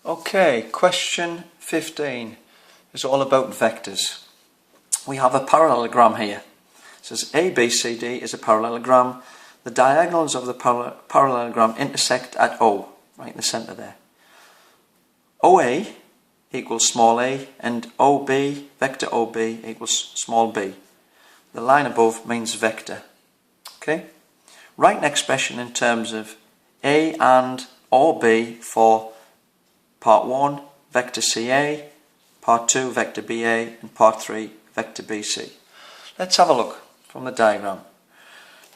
Okay, question 15 is all about vectors. We have a parallelogram here. It says ABCD is a parallelogram. The diagonals of the parallelogram intersect at O, right in the centre there. OA equals small a and OB, vector OB equals small b. The line above means vector. Okay? Write an expression in terms of A and or B for part 1, vector CA, part 2, vector BA, and part 3, vector BC. Let's have a look from the diagram.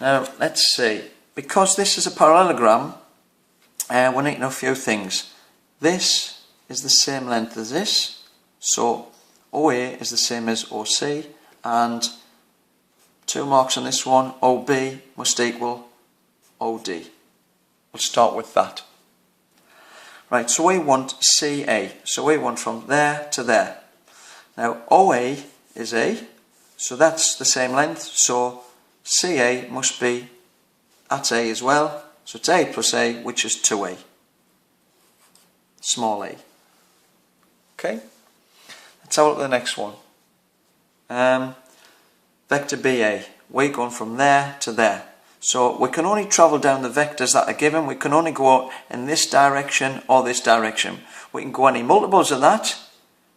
Now, let's see. Because this is a parallelogram, we need to know a few things. This is the same length as this, so OA is the same as OC, and 2 marks on this one, OB must equal OD. We'll start with that. Right, so we want CA, so we want from there to there. Now OA is A, so that's the same length, so CA must be at A as well, so it's A plus A, which is 2A, small a. Okay, let's have a look at the next one. Vector BA, we're going from there to there. So we can only travel down the vectors that are given. We can only go in this direction or this direction. We can go any multiples of that.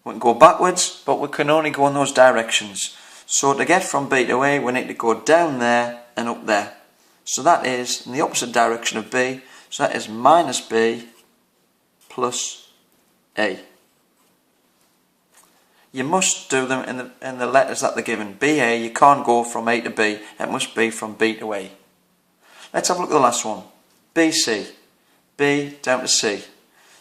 We can go backwards, but we can only go in those directions. So to get from B to A, we need to go down there and up there. So that is in the opposite direction of B. So that is minus B plus A. You must do them in the letters that they're given. BA, you can't go from A to B. It must be from B to A. Let's have a look at the last one. BC. B down to C.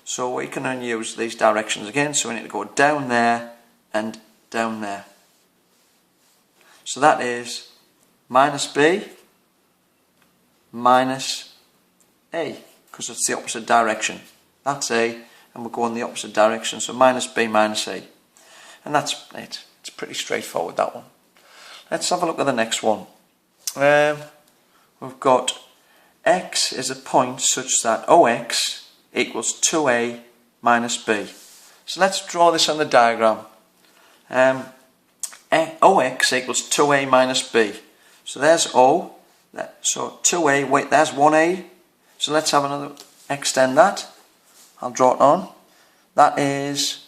So we can only use these directions again. So we need to go down there and down there. So that is minus B minus A, because it's the opposite direction. That's A, and we're going the opposite direction. So minus B minus A. And that's it. It's pretty straightforward, that one. Let's have a look at the next one. We've got X is a point such that OX equals 2A minus B. So let's draw this on the diagram. OX equals 2A minus B. So there's O. So 2A, wait, there's 1A. So let's have another, extend that. I'll draw it on. That is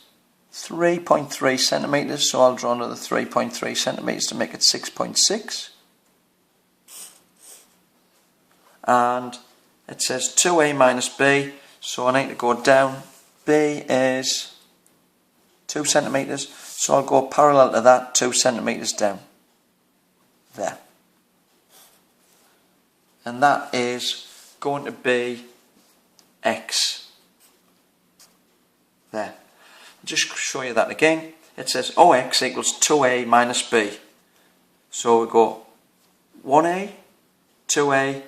3.3 centimetres, so I'll draw another 3.3 centimetres to make it 6.6. And it says 2A minus B, so I need to go down. B is 2 centimetres, so I'll go parallel to that, 2 centimetres down. There. And that is going to be X. There. Just show you that again. It says OX equals 2A minus B. So we go 1A, 2A,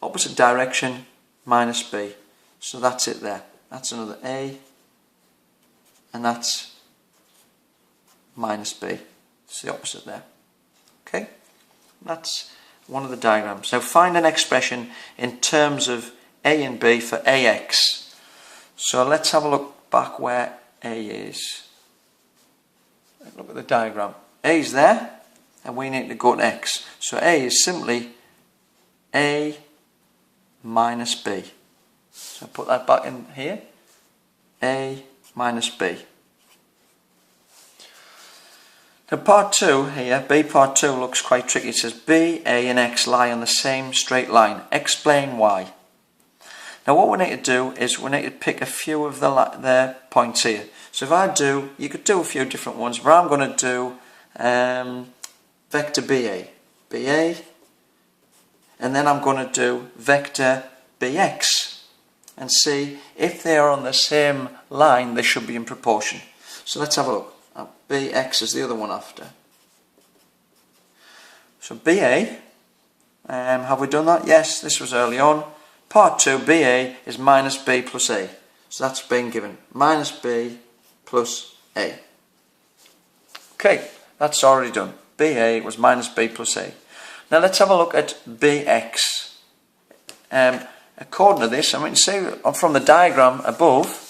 opposite direction, minus B. So that's it there. That's another A. And that's minus B. It's the opposite there. Okay? That's one of the diagrams. Now find an expression in terms of A and B for AX. So let's have a look back where A is. Look at the diagram. A is there, and we need to go to X. So A is simply A minus B. So put that back in here. A minus B. Now part 2 here, B part 2 looks quite tricky. It says B, A and X lie on the same straight line. Explain why. Now what we need to do is we need to pick a few of the points here. So if I do, you could do a few different ones, but I'm going to do vector BA. BA, and then I'm going to do vector BX and see if they are on the same line, they should be in proportion. So let's have a look. BX is the other one after. So BA, have we done that? Yes, this was early on. Part 2, BA is minus B plus A. So that's been given. Minus B plus A. Okay, that's already done. BA was minus B plus A. Now let's have a look at BX. According to this, I mean, see from the diagram above,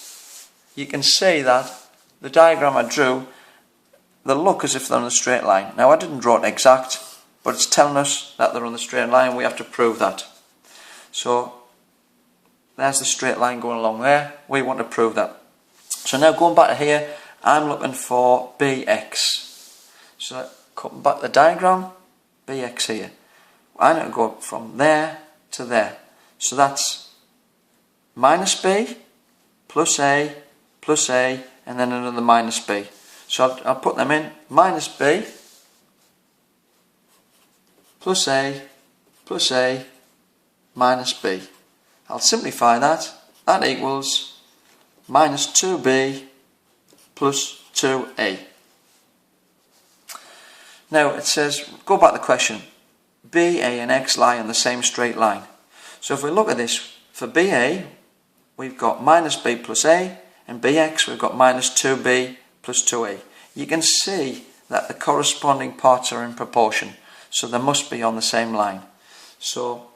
you can see that the diagram I drew, they look as if they're on a straight line. Now I didn't draw it exact, but it's telling us that they're on the straight line. We have to prove that. So there's the straight line going along there. We want to prove that. So now going back to here, I'm looking for BX. So coming back to the diagram, BX here. I need to go from there to there. So that's minus B, plus A, and then another minus B. So I'll put them in. Minus B, plus A, minus B. I'll simplify that. That equals minus 2B plus 2A. Now it says, go back to the question. B, A and X lie on the same straight line. So if we look at this, for BA, we've got minus B plus A, and BX, we've got minus 2B plus 2A. You can see that the corresponding parts are in proportion, so they must be on the same line. So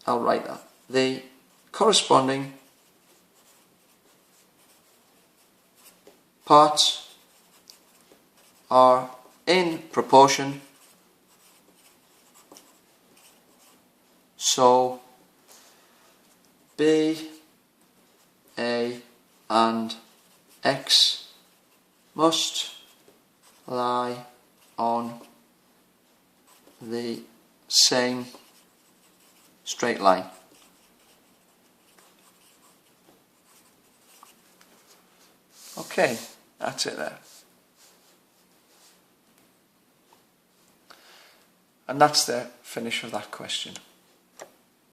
I'll write that. The corresponding parts are in proportion, so B, A and X must lie on the same straight line. Okay, that's it there. And that's the finish of that question.